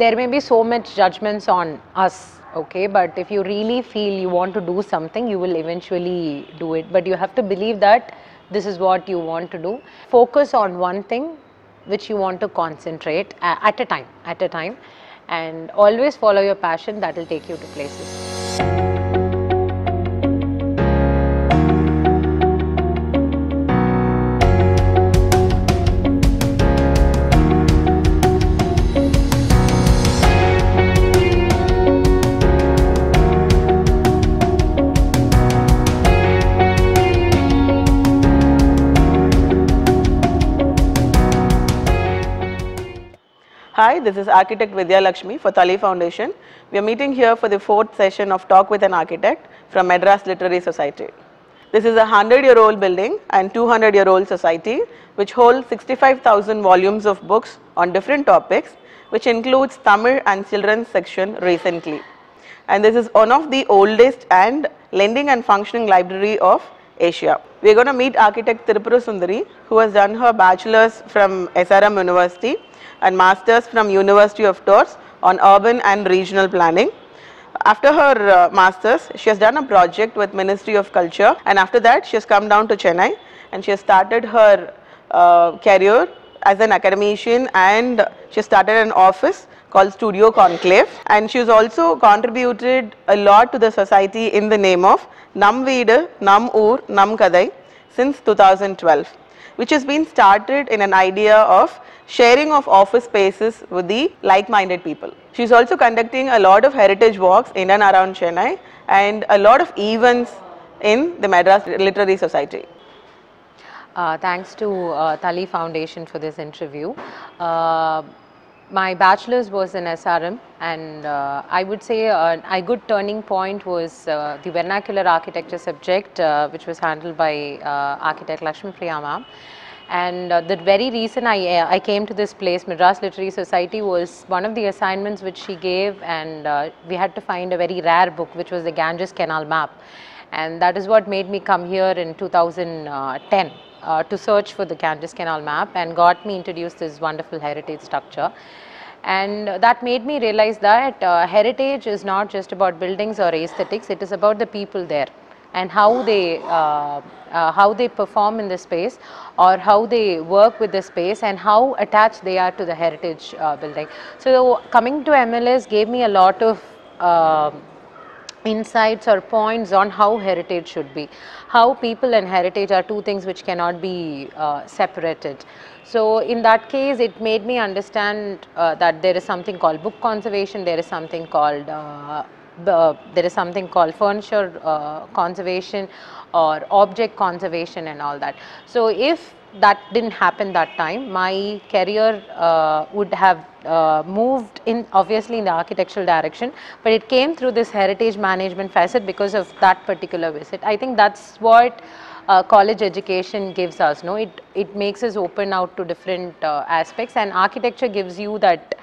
there may be so much judgments on us, okay, but if you really feel you want to do something, you will eventually do it. But you have to believe that this is what you want to do. Focus on one thing which you want to concentrate at a time, and always follow your passion. That will take you to places. Hi, this is architect Vidya Lakshmi for Thali Foundation. We are meeting here for the 4th session of Talk with an Architect from Madras Literary Society. This is a 100-year-old building and 200-year-old society which holds 65,000 volumes of books on different topics, which includes Tamil and children's section recently. And this is one of the oldest and lending and functioning library of Asia. We are going to meet architect Tirupura Sundari, who has done her bachelor's from SRM University and master's from University of Tours on urban and regional planning. After her master's, she has done a project with Ministry of Culture, and after that she has come down to Chennai and she has started her career as an academician, and she started an office called Studio Conclave, and she has also contributed a lot to the society in the name of Nam Veedu, Nam Oor, Nam Kadai since 2012, which has been started in an idea of sharing of office spaces with the like-minded people. She is also conducting a lot of heritage walks in and around Chennai and a lot of events in the Madras Literary Society. Thanks to Thali Foundation for this interview. My bachelor's was in SRM, and I would say a good turning point was the vernacular architecture subject, which was handled by architect Lakshmi Priya ma'am. And the very reason I came to this place, Madras Literary Society, was one of the assignments which she gave, and we had to find a very rare book, which was the Ganges Canal map. And that is what made me come here in 2010 to search for the Ganges Canal map, and got me introduced to this wonderful heritage structure. And that made me realize that heritage is not just about buildings or aesthetics, it is about the people there and how they perform in the space, or how they work with the space, and how attached they are to the heritage building. So coming to MLS gave me a lot of insights or points on how heritage should be, how people and heritage are two things which cannot be separated. So in that case, it made me understand that there is something called book conservation, there is something called furniture conservation or object conservation and all that. So if that didn't happen that time, my career would have moved in obviously in the architectural direction, but it came through this heritage management facet because of that particular visit. I think that's what college education gives us, no? It makes us open out to different aspects, and architecture gives you that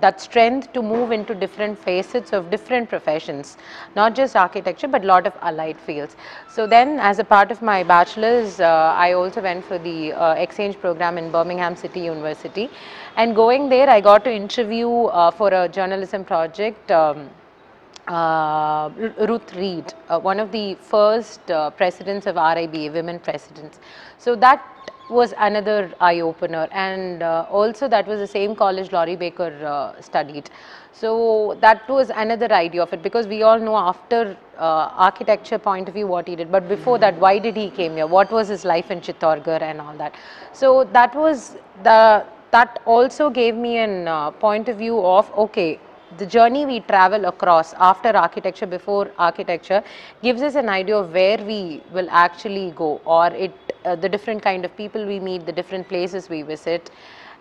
that strength to move into different facets of different professions, not just architecture but lot of allied fields. So then, as a part of my bachelor's, I also went for the exchange program in Birmingham City University, and going there I got to interview for a journalism project Ruth Reed, one of the first presidents of RIBA, women presidents. So that was another eye-opener, and also that was the same college Laurie Baker studied. So that was another idea of it, because we all know after architecture point of view what he did, but before that, why did he came here, what was his life in Chittorgarh and all that. So that was that also gave me an point of view of, okay, the journey we travel across after architecture, before architecture, gives us an idea of where we will actually go, or the different kind of people we meet, the different places we visit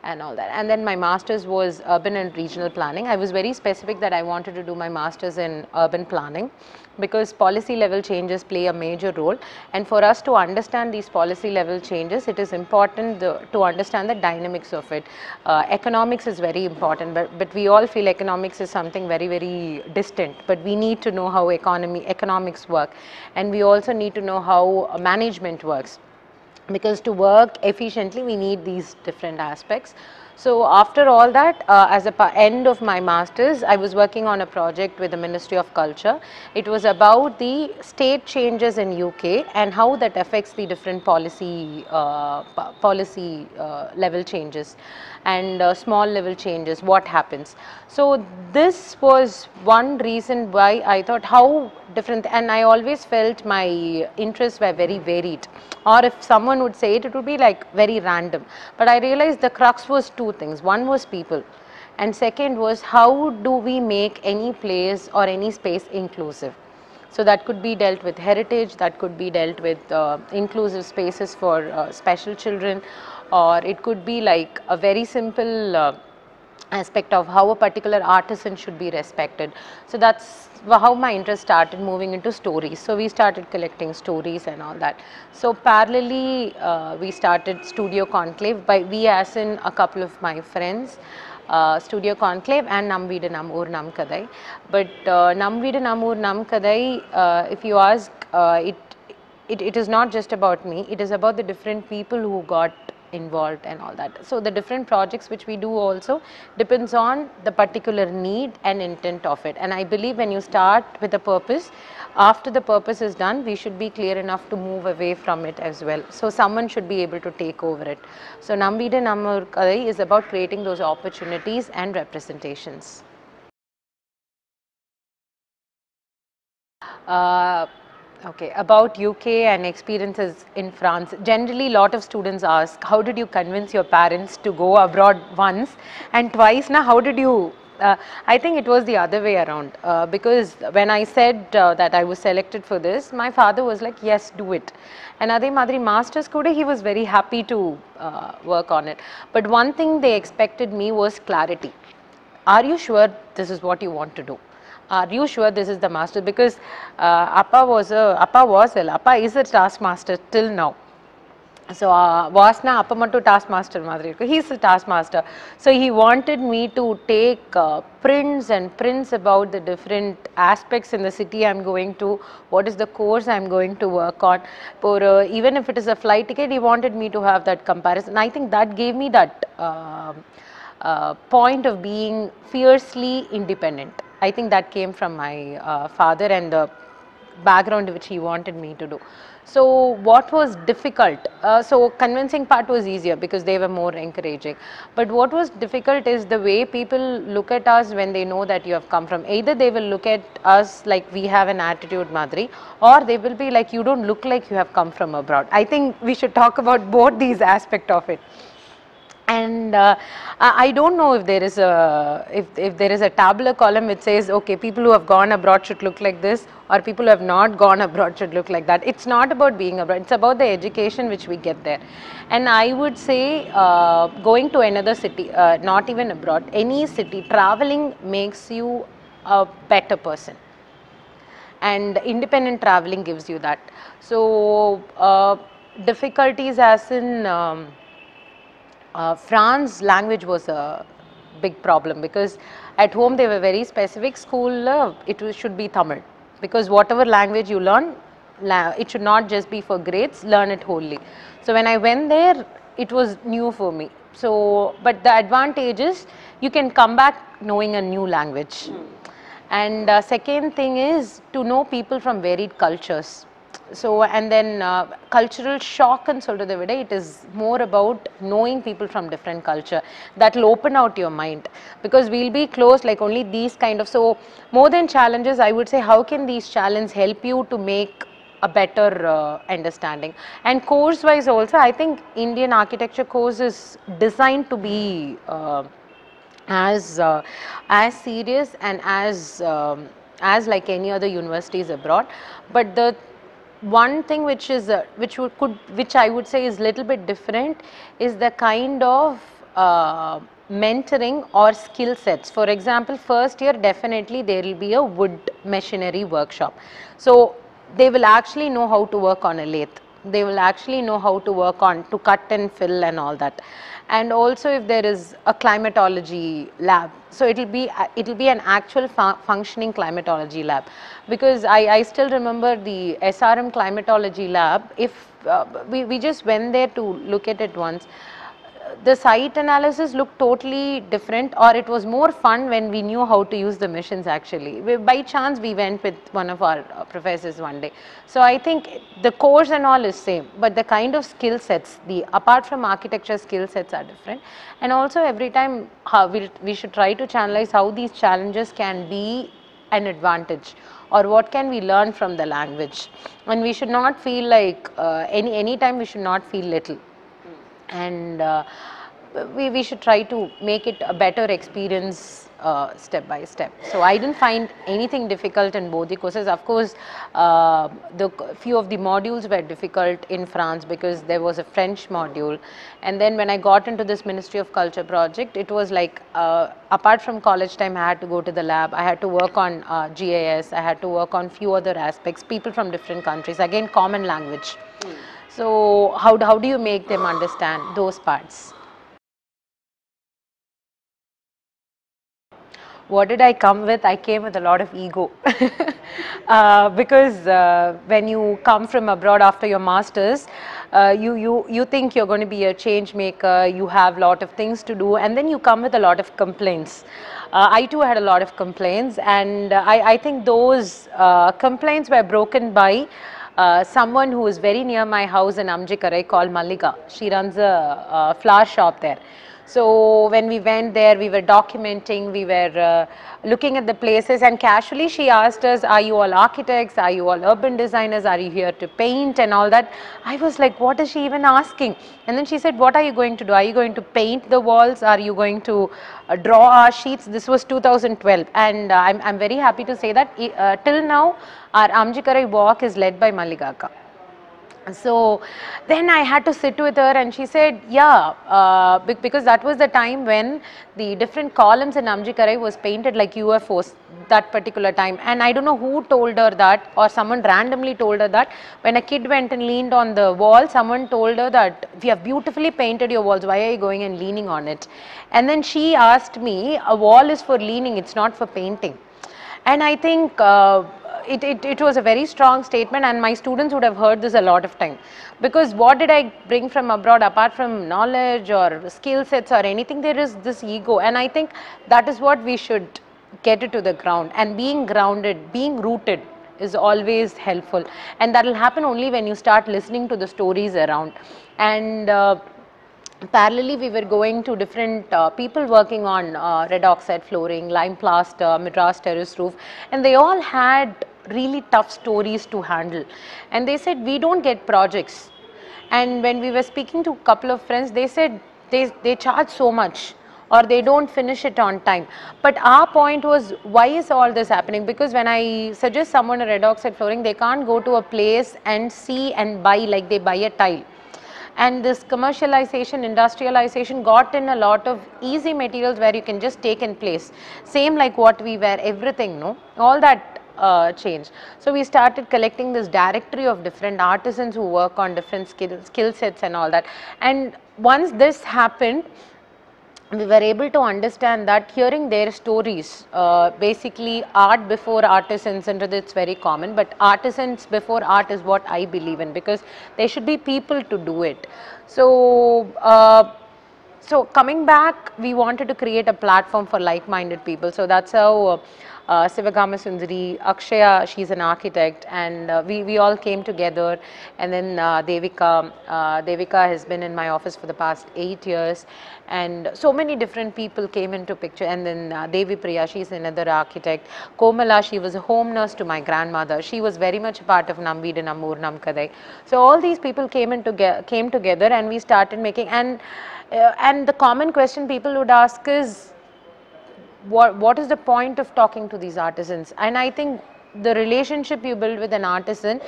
and all that. And then my master's was urban and regional planning. I was very specific that I wanted to do my master's in urban planning, because policy level changes play a major role, and for us to understand these policy level changes, it is important to understand the dynamics of it. Economics is very important, but we all feel economics is something very, very distant, but we need to know how economics work, and we also need to know how management works, because to work efficiently we need these different aspects. So after all that, as a end of my masters, I was working on a project with the Ministry of Culture. It was about the state changes in UK and how that affects the different policy level changes and small level changes, what happens. So this was one reason why I thought how different, and I always felt my interests were very varied, or if someone would say it, it would be like very random. But I realized the crux was two things. One was people, and second was how do we make any place or any space inclusive. So that could be dealt with heritage, that could be dealt with inclusive spaces for special children, or it could be like a very simple aspect of how a particular artisan should be respected. So that's how my interest started moving into stories. So we started collecting stories and all that. So parallelly we started Studio Conclave, by we as in a couple of my friends, Studio Conclave and Nam Veedu Nam Oor Nam Kadai. But Nam Veedu Nam Oor Nam Kadai, if you ask, it is not just about me, it is about the different people who got involved and all that. So the different projects which we do also depends on the particular need and intent of it. And I believe when you start with a purpose, after the purpose is done, we should be clear enough to move away from it as well. So someone should be able to take over it. So Nam Veedu Nam Oor Kadai is about creating those opportunities and representations. Okay, about UK and experiences in France. Generally, lot of students ask, how did you convince your parents to go abroad once and twice? Now, how did you? I think it was the other way around, because when I said that I was selected for this, my father was like, yes, do it. And Adhe Madri Masters Kuda, he was very happy to work on it. But one thing they expected me was clarity. Are you sure this is what you want to do? Are you sure this is the master? Because Appa is a taskmaster till now. So Vasna Appa mattu taskmaster madri. He is a taskmaster. So he wanted me to take prints about the different aspects in the city I am going to, what is the course I am going to work on. For even if it is a flight ticket, he wanted me to have that comparison. I think that gave me that point of being fiercely independent. I think that came from my father and the background which he wanted me to do. So what was difficult? So convincing part was easier because they were more encouraging. But what was difficult is the way people look at us when they know that you have come from. Either they will look at us like we have an attitude, Madri, or they will be like, you don't look like you have come from abroad. I think we should talk about both these aspects of it. And I don't know if there is a if there is a tabular column which says, okay, people who have gone abroad should look like this, or people who have not gone abroad should look like that. It's not about being abroad, it's about the education which we get there. And I would say going to another city, not even abroad, any city, traveling makes you a better person, and independent traveling gives you that. So difficulties as in France language was a big problem, because at home they were very specific. School should be Tamil, because whatever language you learn, it should not just be for grades, learn it wholly. So when I went there, it was new for me. So but the advantage is you can come back knowing a new language. And second thing is to know people from varied cultures. So and then cultural shock and solrada vida, it is more about knowing people from different culture. That will open out your mind, because we will be close like only these kind of. So more than challenges, I would say how can these challenges help you to make a better understanding. And course wise also, I think Indian architecture course is designed to be as serious and as like any other universities abroad. But the one thing which is which I would say is little bit different is the kind of mentoring or skill sets. For example, first year definitely there will be a wood machinery workshop. So they will actually know how to work on a lathe. They will actually know how to work on to cut and fill and all that. And also if there is a climatology lab, so it will be an actual functioning climatology lab, because I still remember the SRM climatology lab. If we just went there to look at it once, the site analysis looked totally different, or it was more fun when we knew how to use the machines actually. By chance we went with one of our professors one day. So I think the course and all is same, but the kind of skill sets, apart from architecture, skill sets are different. And also every time we should try to channelize how these challenges can be an advantage, or what can we learn from the language. And we should not feel like any time we should not feel little, and we should try to make it a better experience step by step. So I didn't find anything difficult in both the courses. Of course, the few of the modules were difficult in France because there was a French module, and then when I got into this Ministry of Culture project, it was like apart from college time, I had to go to the lab, I had to work on GIS, I had to work on few other aspects, people from different countries, again common language. So how do you make them understand those parts? What did I come with? I came with a lot of ego because when you come from abroad after your masters, you think you're going to be a change maker, you have a lot of things to do, and then you come with a lot of complaints. I too had a lot of complaints, and I think those complaints were broken by someone who is very near my house in Amjikarai called Mallika. She runs a flower shop there. So when we went there, we were documenting, we were looking at the places, and casually she asked us, are you all architects, are you all urban designers, are you here to paint and all that. I was like, what is she even asking? And then she said, what are you going to do? Are you going to paint the walls? Are you going to draw our sheets? This was 2012, and I'm very happy to say that till now our Amjikarai walk is led by Malligaka. So then I had to sit with her, and she said, yeah, because that was the time when the different columns in Amjikarai was painted like UFOs that particular time. And I don't know who told her that, or someone randomly told her that. When a kid went and leaned on the wall, someone told her that we have beautifully painted your walls, why are you going and leaning on it? And then she asked me, a wall is for leaning, it's not for painting. And I think it was a very strong statement, and my students would have heard this a lot of time, because what did I bring from abroad apart from knowledge or skill sets or anything? There is this ego, and I think that is what we should get it to the ground. And being grounded, being rooted is always helpful, and that will happen only when you start listening to the stories around. And parallelly, we were going to different people working on red oxide flooring, lime plaster, Madras terrace roof, and they all had really tough stories to handle. And they said, we don't get projects. And when we were speaking to a couple of friends, they said they charge so much, or they don't finish it on time. But our point was, why is all this happening? Because when I suggest someone a red oxide flooring, they can't go to a place and see and buy like they buy a tile. And this commercialization, industrialization got in a lot of easy materials where you can just take in place. Same like what we wear, everything, no? All that changed. So we started collecting this directory of different artisans who work on different skill sets and all that. And once this happened, we were able to understand that hearing their stories, basically art before artisans, and it's very common, but artisans before art is what I believe in, because there should be people to do it. So so coming back, we wanted to create a platform for like-minded people. So that's how Sivagama Sundari, Akshaya, she's an architect, and we all came together. And then Devika has been in my office for the past 8 years, and so many different people came into picture. And then Devi Priya, she's another architect. Komala, she was a home nurse to my grandmother. She was very much a part of Namveedu Nammur Namkadai. So all these people came together, and we started making. And the common question people would ask is, what is the point of talking to these artisans? And I think the relationship you build with an artisan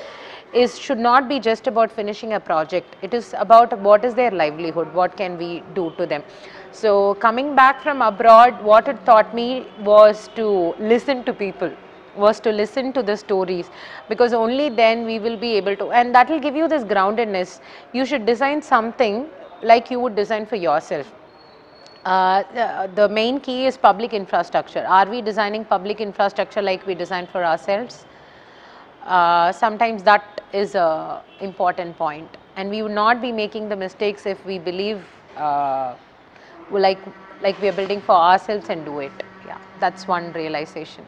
should not be just about finishing a project. It is about what is their livelihood, what can we do to them. So coming back from abroad, what it taught me was to listen to people, was to listen to the stories, because only then we will be able to, and that will give you this groundedness. You should design something like you would design for yourself. The main key is public infrastructure. Are we designing public infrastructure like we design for ourselves? Sometimes that is an important point, and we would not be making the mistakes if we believe like we are building for ourselves and do it. Yeah, that's one realization.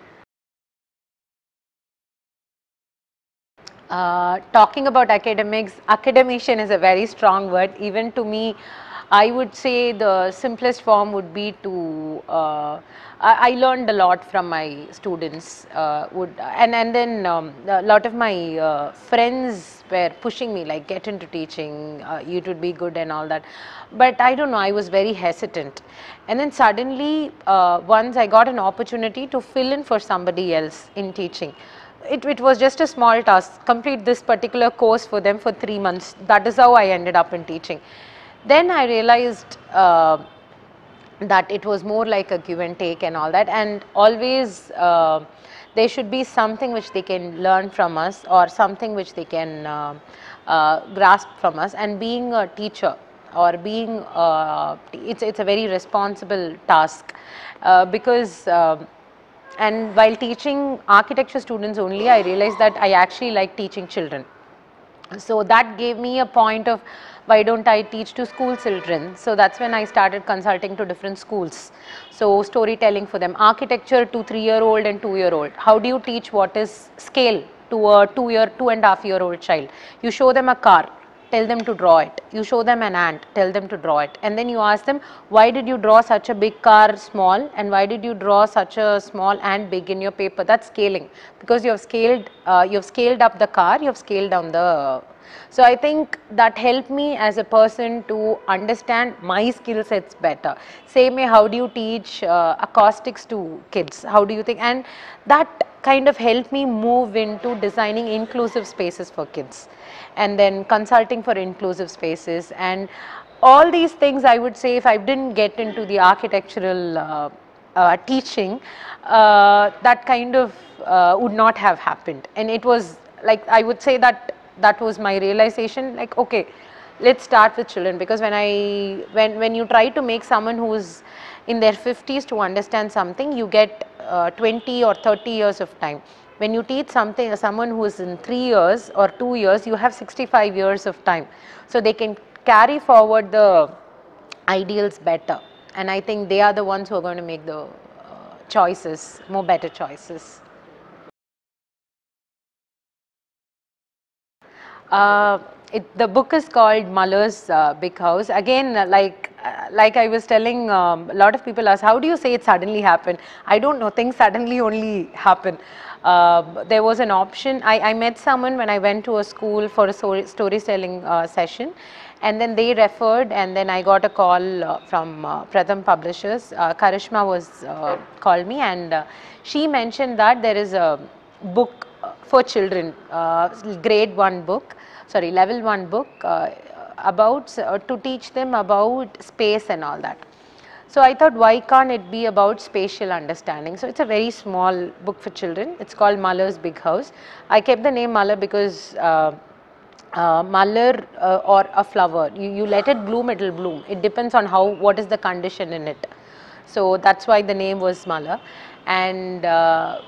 Talking about academics, academician is a very strong word. Even to me, I would say the simplest form would be to, I learned a lot from my students, and then a lot of my friends were pushing me like get into teaching, you would be good and all that. But I don't know, I was very hesitant. And then suddenly, once I got an opportunity to fill in for somebody else in teaching. It was just a small task, complete this particular course for them for 3 months. That is how I ended up in teaching. Then I realized that it was more like a give and take and all that, and always there should be something which they can learn from us or something which they can grasp from us. And being a teacher or being it's a very responsible task because and while teaching architecture students only, I realized that I actually like teaching children. So that gave me a point of why don't I teach to school children. So that's when I started consulting to different schools. So storytelling for them, architecture to 3-year-old and 2-year-old. How do you teach what is scale to a 2.5-year-old child? You show them a car, tell them to draw it. You show them an ant, tell them to draw it. And then you ask them, why did you draw such a big car small and why did you draw such a small ant big in your paper? That's scaling, because you have scaled up the car, you have scaled down the. So I think that helped me as a person to understand my skill sets better. Same way, how do you teach acoustics to kids? How do you think? And that kind of helped me move into designing inclusive spaces for kids, and then consulting for inclusive spaces, and all these things. I would say if I didn't get into the architectural teaching, that kind of would not have happened. And it was like, I would say that that was my realization, like, okay, let's start with children, because when you try to make someone who's in their 50s to understand something, you get 20 or 30 years of time. When you teach someone who is in 3 years or 2 years, you have 65 years of time. So they can carry forward the ideals better. And I think they are the ones who are going to make the choices, more better choices. The book is called Muller's Big House. Again, like I was telling, a lot of people ask, how do you say it suddenly happened? I don't know, things suddenly only happen. There was an option. I met someone when I went to a school for a storytelling session, and then they referred, and then I got a call from Pratham Publishers. Karishma was called me, and she mentioned that there is a book for children, level 1 book about to teach them about space and all that. So I thought, why can't it be about spatial understanding? So it's a very small book for children. It's called Muller's Big House. I kept the name Muller because Muller or a flower, you let it bloom, it will bloom. It depends on what is the condition in it. So that's why the name was Muller. And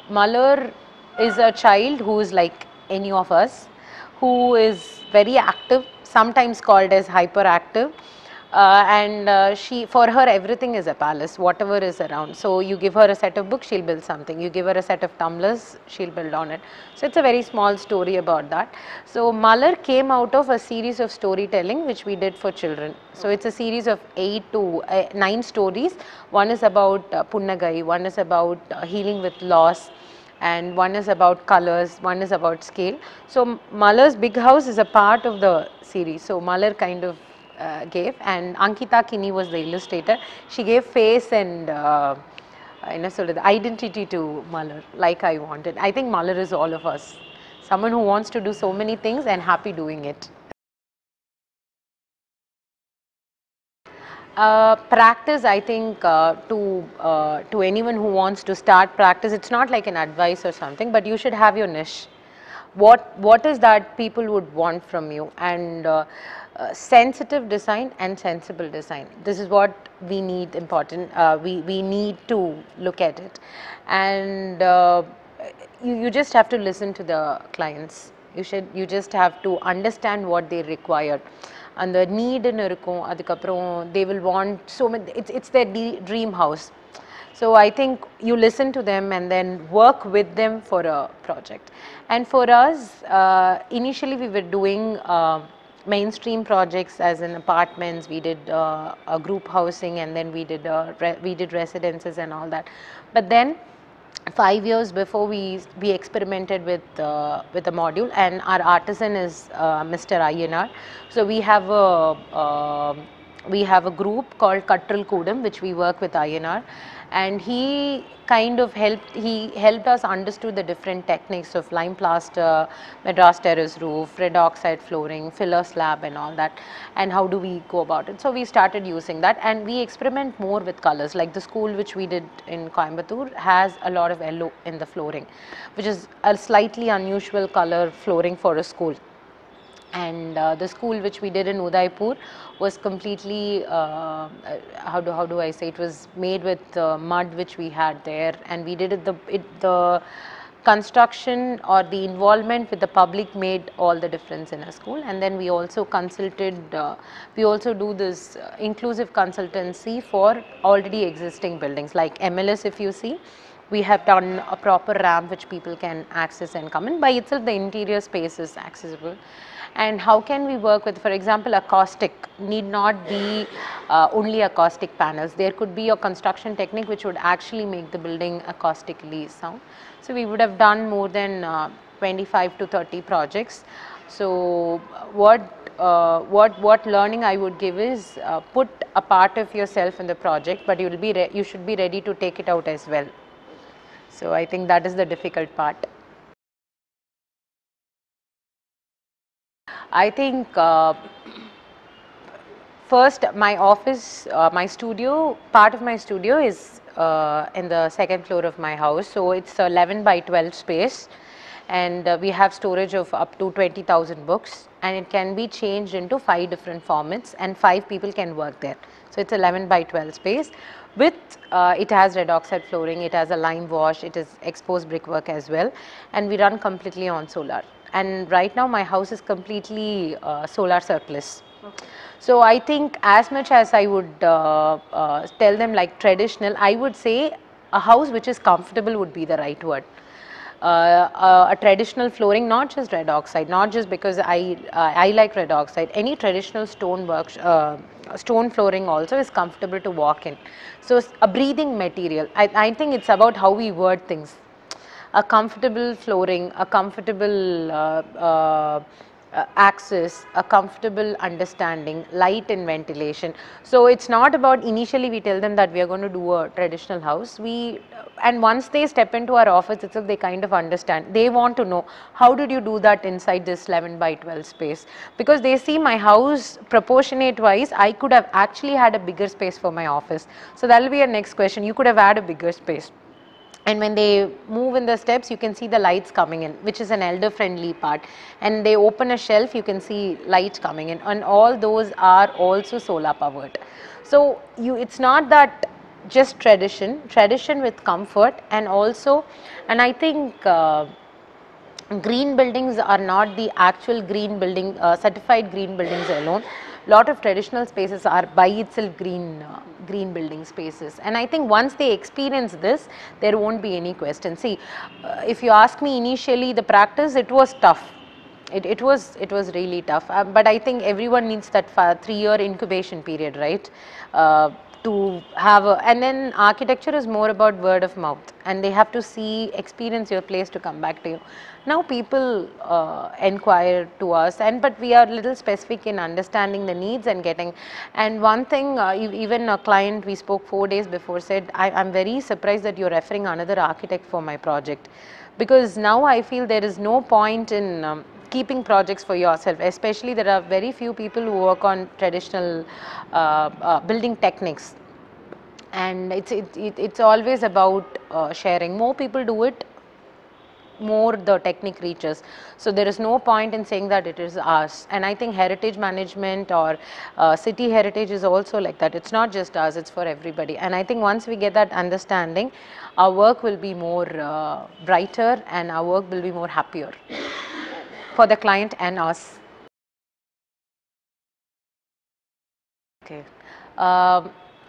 Muller is a child who is like any of us, who is very active, sometimes called as hyperactive. For her everything is a palace, whatever is around. So you give her a set of books, she'll build something. You give her a set of tumblers, she'll build on it. So it's a very small story about that. So Muller came out of a series of storytelling which we did for children. So it's a series of 8 to 9 stories. One is about Punnagai, one is about healing with loss, and one is about colors, one is about scale. So Muller's Big House is a part of the series. So Muller kind of gave, and Ankita Kini was the illustrator. She gave face and sort of the identity to Muller, like I wanted. I think Muller is all of us, someone who wants to do so many things and happy doing it. Practice, I think to anyone who wants to start practice, it's not like an advice or something, but you should have your niche. What is that people would want from you? And sensitive design and sensible design, this is what we need important. We need to look at it, and you just have to listen to the clients. You just have to understand what they require. and the need in irukum adukaprom they will want so many, it's their dream house. So I think you listen to them and then work with them for a project. And for us, initially we were doing mainstream projects as in apartments. We did a group housing, and then we did residences and all that. But then 5 years before, we experimented with a module, and our artisan is Mr. Ayyanar. So we have a group called Katral Kudam, which we work with Ayyanar, and he kind of helped us understood the different techniques of lime plaster, Madras terrace roof, red oxide flooring, filler slab and all that, and how do we go about it. So we started using that, and we experiment more with colors. Like the school which we did in Coimbatore has a lot of yellow in the flooring, which is a slightly unusual color flooring for a school. And the school which we did in Udaipur was completely how do I say, it was made with mud which we had there, and we did the construction or the involvement with the public made all the difference in a school. And then we also consulted, we also do this inclusive consultancy for already existing buildings like MLS. If you see, we have done a proper ramp which people can access and come in. By itself the interior space is accessible. And how can we work with, for example, acoustic need not be only acoustic panels. There could be a construction technique which would actually make the building acoustically sound. So we would have done more than 25 to 30 projects. So what learning I would give is put a part of yourself in the project, but you should be ready to take it out as well. So I think that is the difficult part. I think first my office, my studio, part of my studio is in the second floor of my house. So it's 11 by 12 space, and we have storage of up to 20,000 books, and it can be changed into 5 different formats, and 5 people can work there. So it's 11 by 12 space with it has red oxide flooring, it has a lime wash, it is exposed brickwork as well, and we run completely on solar. And right now my house is completely solar surplus. Okay. So I think as much as I would tell them like traditional, I would say a house which is comfortable would be the right word. A traditional flooring, not just red oxide, not just because I like red oxide, any traditional stone work, stone flooring also is comfortable to walk in. So a breathing material. I think it's about how we word things. A comfortable flooring, a comfortable access, a comfortable understanding, light and ventilation. So it's not about initially we tell them that we are going to do a traditional house. And once they step into our office itself, they kind of understand. They want to know, how did you do that inside this 11 by 12 space? Because they see my house proportionate wise, I could have actually had a bigger space for my office. So that will be a next question. You could have had a bigger space. And when they move in the steps, you can see the lights coming in, which is an elder friendly part. And they open a shelf, you can see light coming in, and all those are also solar powered. So it's not that just tradition with comfort, and also, and I think green buildings are not the actual green building, certified green buildings alone. Lot of traditional spaces are by itself green building spaces, and I think once they experience this, there won't be any question. See, if you ask me initially the practice, it was tough. It was really tough, but I think everyone needs that 3-year incubation period, right? To have and then architecture is more about word of mouth, and they have to experience your place to come back to you. Now people inquire to us, but we are little specific in understanding the needs and getting. And one thing, even a client we spoke 4 days before said, I'm very surprised that you're referring another architect for my project, because now I feel there is no point in keeping projects for yourself. Especially there are very few people who work on traditional building techniques, and it's always about sharing. More people do it, more the technique reaches. So there is no point in saying that it is ours. And I think heritage management or city heritage is also like that. It's not just us, it's for everybody. And I think once we get that understanding, our work will be more brighter, and our work will be more happier for the client and us. Okay.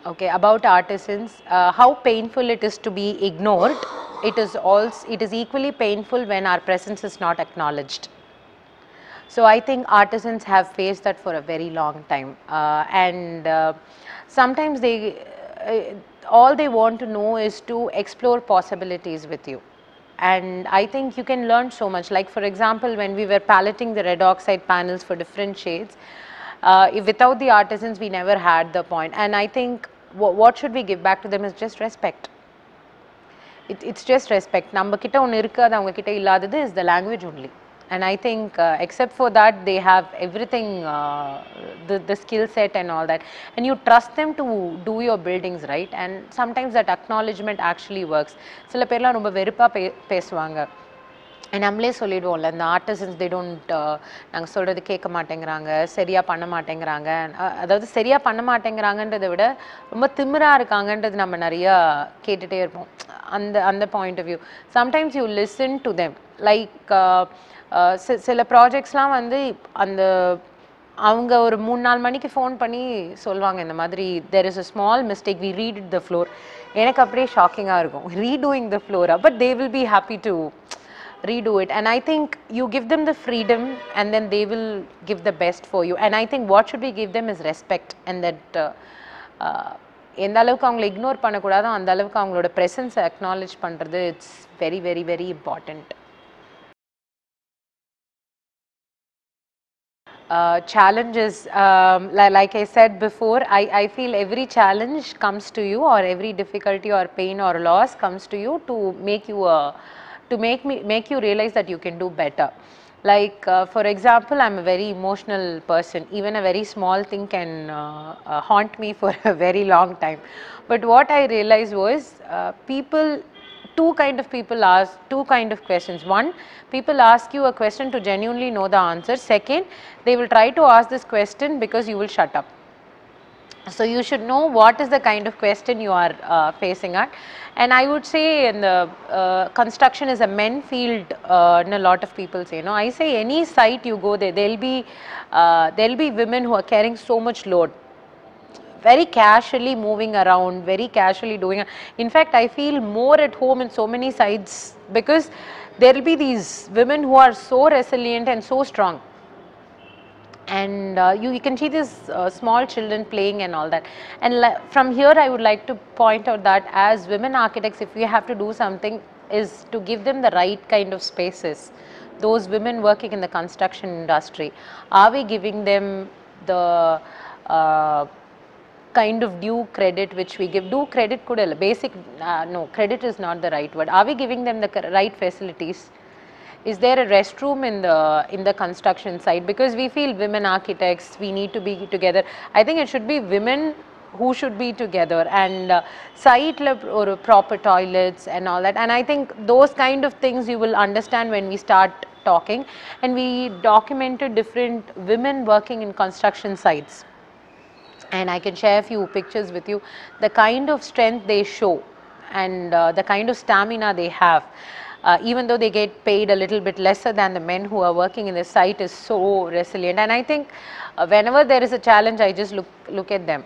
Okay, about artisans, how painful it is to be ignored. It is equally painful when our presence is not acknowledged. So I think artisans have faced that for a very long time, and sometimes all they want to know is to explore possibilities with you. And I think you can learn so much. Like for example, when we were paletting the red oxide panels for different shades, if without the artisans we never had the point. And I think what should we give back to them is just respect. It's just respect. நம்ம கிட்ட ஒன்று இருக்காது அவங்க கிட்ட இல்லாதது is the language only. And I think except for that they have everything, the skill set and all that, and you trust them to do your buildings, right? And sometimes that acknowledgement actually works. சில பேர்லாம் ரொம்ப வெறுப்பா பேசுவாங்க. நம்மளே சொல்லிடுவோம்ல, இந்த artisans they don't, நாங்கள் சொல்கிறது கேட்க மாட்டேங்கிறாங்க, சரியாக பண்ண மாட்டேங்கிறாங்க. அதாவது சரியாக பண்ண மாட்டேங்கிறாங்கன்றதை விட ரொம்ப திமிராக இருக்காங்கன்றது நம்ம நிறையா கேட்டுகிட்டே இருப்போம். அந்த point of view sometimes you listen to them. Like சில ப்ராஜெக்ட்ஸ்லாம் வந்து அந்த அவங்க ஒரு 3-4 மணிக்கு ஃபோன் பண்ணி சொல்லுவாங்க, இந்த மாதிரி there is a small mistake, we read the floor. எனக்கு அப்படியே ஷாக்கிங்காக இருக்கும், ரீடூயிங் த ஃப்ளோரா, but they will be happy to redo it. And I think you give them the freedom and then they will give the best for you. And I think what should we give them is respect, and that எந்த அளவுக்கு அவங்களை ignore பண்ணக்கூடாதோ அந்த அளவுக்கு அவங்களோட ப்ரெசன்ஸை acknowledge பண்ணுறது it's very very very important. Challenges, like I said before, I feel every challenge comes to you, or every difficulty or pain or loss comes to you to make you make you realize that you can do better. Like for example, I'm a very emotional person. Even a very small thing can haunt me for a very long time. But what I realized was two kind of people ask two kind of questions. One, people ask you a question to genuinely know the answer. Second, they will try to ask this question because you will shut up. So you should know what is the kind of question you are facing at. And I would say in the construction is a men field, in a lot of people say. No, I say any site you go there, there'll be women who are carrying so much load, very casually moving around, very casually doing. In fact, I feel more at home in so many sites because there will be these women who are so resilient and so strong. And you can see these small children playing and all that. And from here I would like to point out that as women architects, if we have to do something, is to give them the right kind of spaces. Those women working in the construction industry, are we giving them the kind of due credit which we give? Due credit could basic, no, credit is not the right word. Are we giving them the right facilities? Is there a restroom in the construction site? Because we feel women architects, we need to be together. I think it should be women who should be together, and site or proper toilets and all that. And I think those kind of things you will understand when we start talking. And we documented different women working in construction sites, and I can share a few pictures with you. The kind of strength they show and the kind of stamina they have. Even though they get paid a little bit lesser than the men who are working in the site, is so resilient. And I think whenever there is a challenge, I just look at them,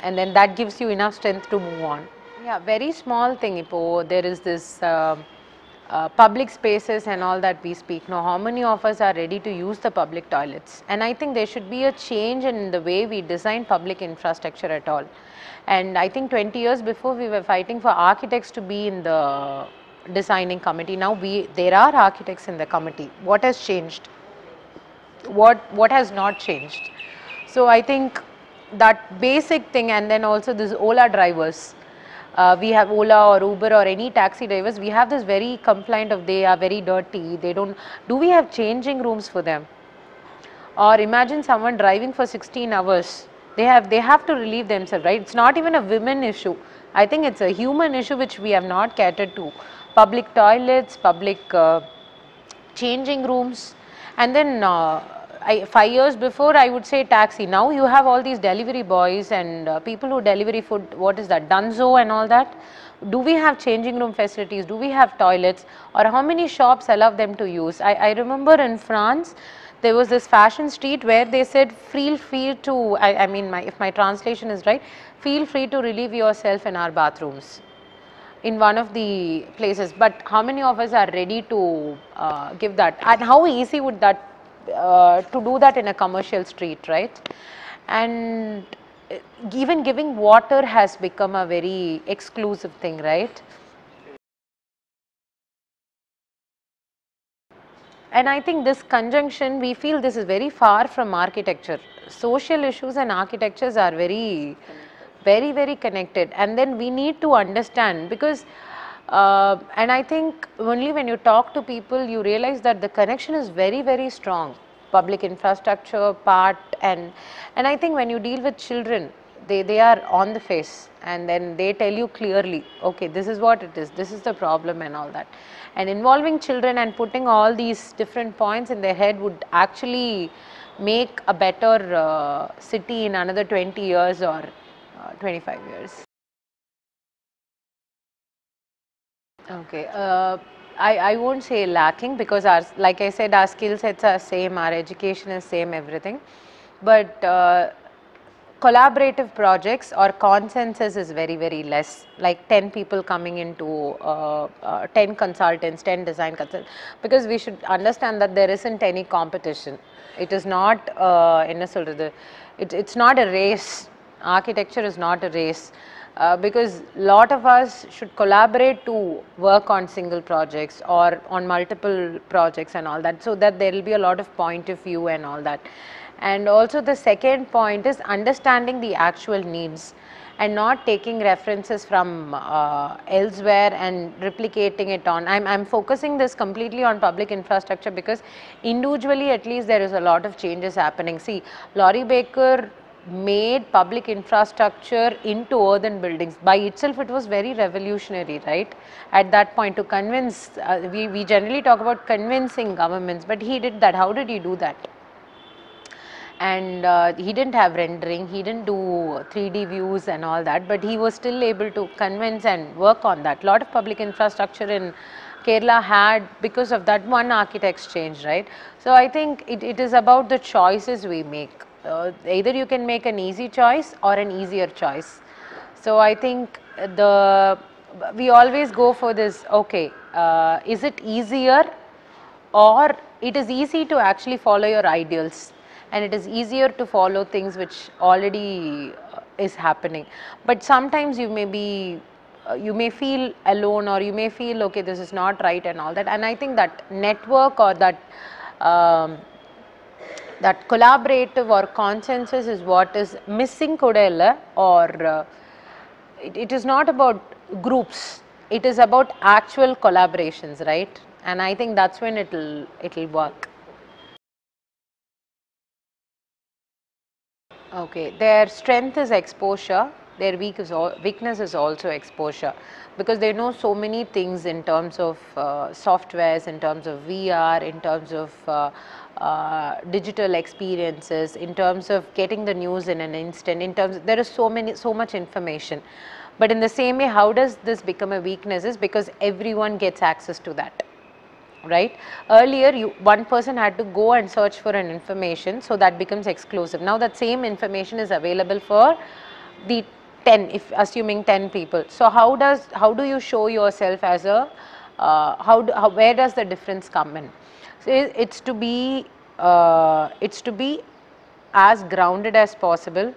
and then that gives you enough strength to move on. Yeah, very small thing. There is this public spaces and all that we speak. Now, how many of us are ready to use the public toilets? And I think there should be a change in the way we design public infrastructure at all. And I think 20 years before we were fighting for architects to be in the designing committee. Now there are architects in the committee. What has changed? What has not changed? So I think that basic thing. And then also this Ola drivers, we have Ola or Uber or any taxi drivers, we have this very complaint of they are very dirty, they don't. Do we have changing rooms for them? Or imagine someone driving for 16 hours. They have to relieve themselves, right? It's not even a women issue. I think it's a human issue which we have not catered to. Public toilets, public changing rooms. And then 5 years before I would say taxi. Now you have all these delivery boys and people who deliver food. What is that? Dunzo and all that. Do we have changing room facilities? Do we have toilets? Or how many shops allow them to use? I remember in France there was this fashion street where they said feel free to, I mean if my translation is right, feel free to relieve yourself in our bathrooms in one of the places. But how many of us are ready to give that, and how easy would that to do that in a commercial street, right? And even giving water has become a very exclusive thing, right? And I think this conjunction, we feel this is very far from architecture. Social issues and architectures are very, very connected, and then we need to understand, because and I think only when you talk to people you realize that the connection is very strong, public infrastructure part, and I think when you deal with children, they are on the face, and then they tell you clearly, okay, this is what it is, this is the problem and all that. And involving children and putting all these different points in their head would actually make a better city in another 20 years or 25 years. Okay, I won't say lacking, because our, like I said, our skill sets are same, our education is same, everything, but collaborative projects or consensus is very less, like 10 people coming into 10 consultants, 10 design consultants, because we should understand that there isn't any competition. It is not it's not a race. Architecture is not a race. Because lot of us should collaborate to work on single projects or on multiple projects and all that, so that there will be a lot of point of view and all that. And also the second point is understanding the actual needs and not taking references from elsewhere and replicating it on. I'm focusing this completely on public infrastructure because individually at least there is a lot of changes happening. See, Laurie Baker made public infrastructure into earthen buildings. By itself it was very revolutionary, right? At that point, to convince, we generally talk about convincing governments, but he did that. How did he do that? And he didn't have rendering, he didn't do 3D views and all that, but he was still able to convince and work on that. Lot of public infrastructure in Kerala had, because of that one architect's change, right? So I think it is about the choices we make. Either you can make an easy choice or an easier choice. So I think we always go for this, okay, is it easier, or it is easy to actually follow your ideals, and it is easier to follow things which already is happening. But sometimes you may be, you may feel alone, or you may feel, okay, this is not right and all that. And I think that network or that that collaborative or consensus is what is missing kodella, or it is not about groups, it is about actual collaborations, right? And I think that's when it'll work. Okay, their strength is exposure, their weakness is also exposure, because they know so many things in terms of softwares, in terms of VR, in terms of digital experiences, in terms of getting the news in an instant, in terms of, there is so much information. But in the same way, how does this become a weakness is because everyone gets access to that, right? Earlier one person had to go and search for an information, so that becomes exclusive. Now that same information is available for the 10, if assuming 10 people. So how do you show yourself as a where does the difference come in? So it's to be as grounded as possible,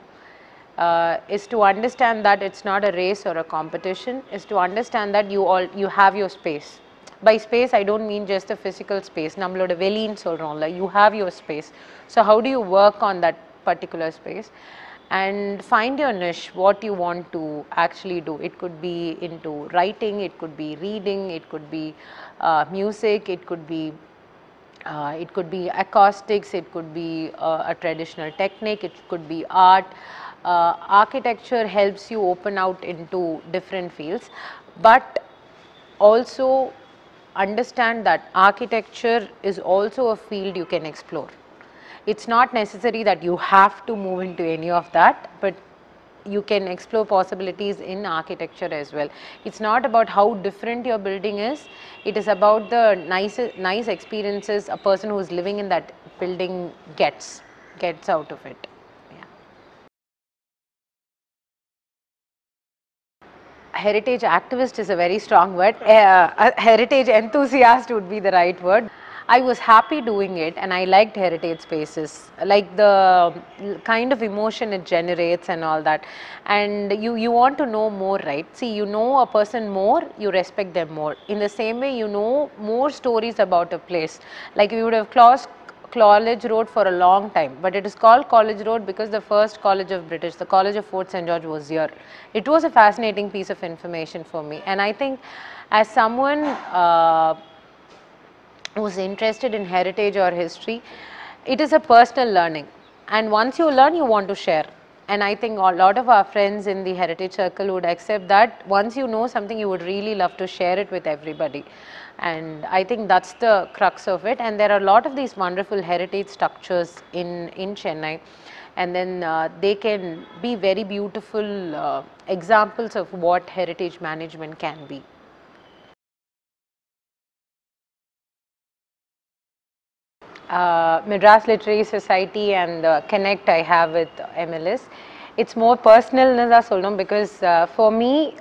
is to understand that it's not a race or a competition, is to understand that you have your space. By space I don't mean just a physical space, nammaloda velin solromla, you have your space. So how do you work on that particular space and find your niche, what you want to actually do? It could be into writing, it could be reading, it could be music, it could be acoustics, it could be a traditional technique, it could be art. Architecture helps you open out into different fields, but also understand that architecture is also a field you can explore. It's not necessary that you have to move into any of that, but you can explore possibilities in architecture as well. It's not about how different your building is, it is about the nice experiences a person who is living in that building gets out of it. Heritage activist is a very strong word. A heritage enthusiast would be the right word. I was happy doing it and I liked heritage spaces, like the kind of emotion it generates and all that. And you want to know more, right? See, you know a person more, you respect them more. In the same way, you know more stories about a place. Like we would have crossed College Road for a long time, but it is called College Road because the first college of British, the College of Fort St. George, was here. It was a fascinating piece of information for me, and I think as someone who's interested in heritage or history, it is a personal learning, and once you learn, you want to share. And I think a lot of our friends in the heritage circle would accept that once you know something, you would really love to share it with everybody. And I think that's the crux of it. And there are a lot of these wonderful heritage structures in Chennai. And then they can be very beautiful examples of what heritage management can be. Madras Literary Society and the connect I have with MLS. It's more personal because for me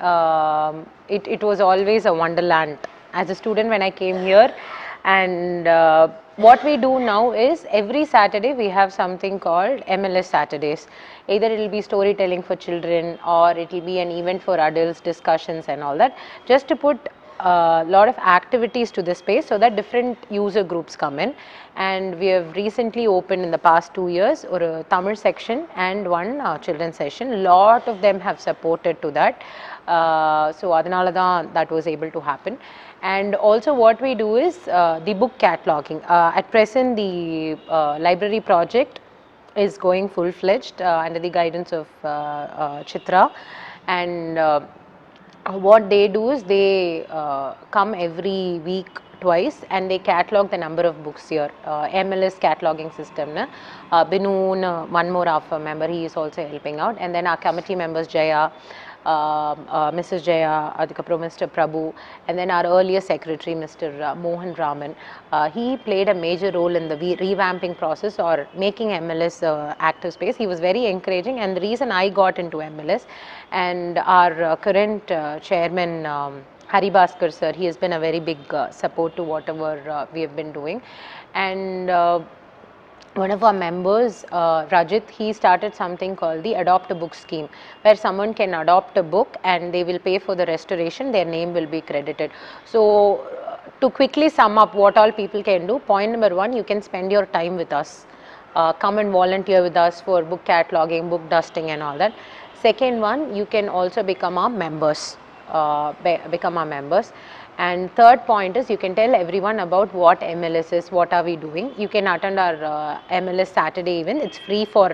it was always a wonderland as a student when I came here. And what we do now is every Saturday we have something called MLS Saturdays. Either it will be storytelling for children or it will be an event for adults, discussions and all that, just to put a lot of activities to the space so that different user groups come in. And we have recently opened in the past 2 years or a Tamil section and one children's session. Lot of them have supported to that. So adanala that was able to happen. And also what we do is the book cataloging. At present the library project is going full-fledged under the guidance of Chitra, and what they do is they come every week twice and they catalog the number of books here. MLS cataloging system. Binoon, one more of a member, he is also helping out, and then our committee members Jaya, Mrs. Jaya, Adhikapro, Mr. Prabhu, and then our earlier secretary, Mr. Mohan Raman. He played a major role in the revamping process or making MLS active space. He was very encouraging, and the reason I got into MLS, and our current chairman, Hari Bhaskar sir, he has been a very big support to whatever we have been doing. And one of our members, Rajit, he started something called the Adopt a Book scheme, where someone can adopt a book and they will pay for the restoration, their name will be credited. So, to quickly sum up what all people can do, point number one, you can spend your time with us. Come and volunteer with us for book cataloging, book dusting and all that. Second one, you can also become our members. And third point is you can tell everyone about what MLS is, what are we doing. You can attend our MLS Saturday event. It's free for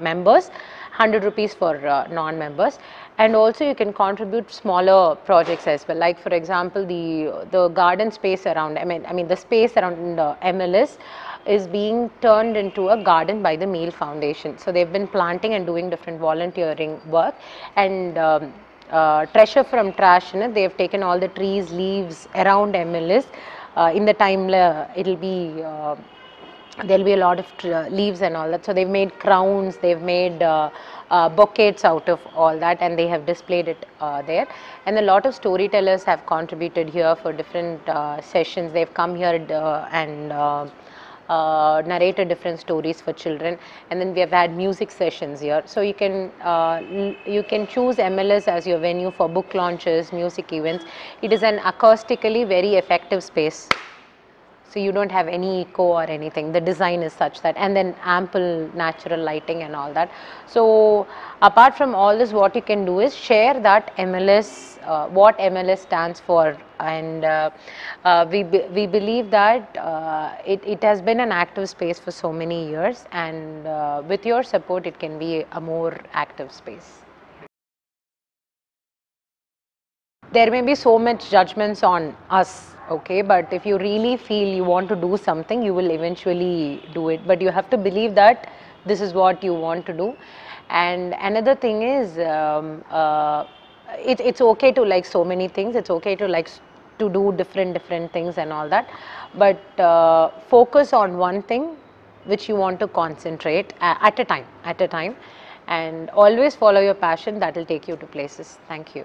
members, 100 rupees for non-members. And also you can contribute smaller projects as well. Like for example, the garden space around, I mean the space around MLS is being turned into a garden by the Meal Foundation. So they've been planting and doing different volunteering work, and treasure from trash, they have taken all the trees, leaves around MLS. In the time it'll be there'll be a lot of leaves and all that, so they've made crowns, they've made bouquets out of all that, and they have displayed it there. And a lot of storytellers have contributed here for different sessions. They've come here and narrated different stories for children, and then we have had music sessions here. So you can choose MLS as your venue for book launches, music events. It is an acoustically very effective space, so you don't have any echo or anything. The design is such that, and then ample natural lighting and all that. So apart from all this, what you can do is share that MLS, what MLS stands for, and we believe that it has been an active space for so many years, and with your support it can be a more active space. There may be so much judgments on us okay, but if you really feel you want to do something, you will eventually do it, but you have to believe that this is what you want to do. And another thing is, it's okay to like so many things, it's okay to like to do different things and all that, but focus on one thing which you want to concentrate at a time, and always follow your passion. That will take you to places. Thank you.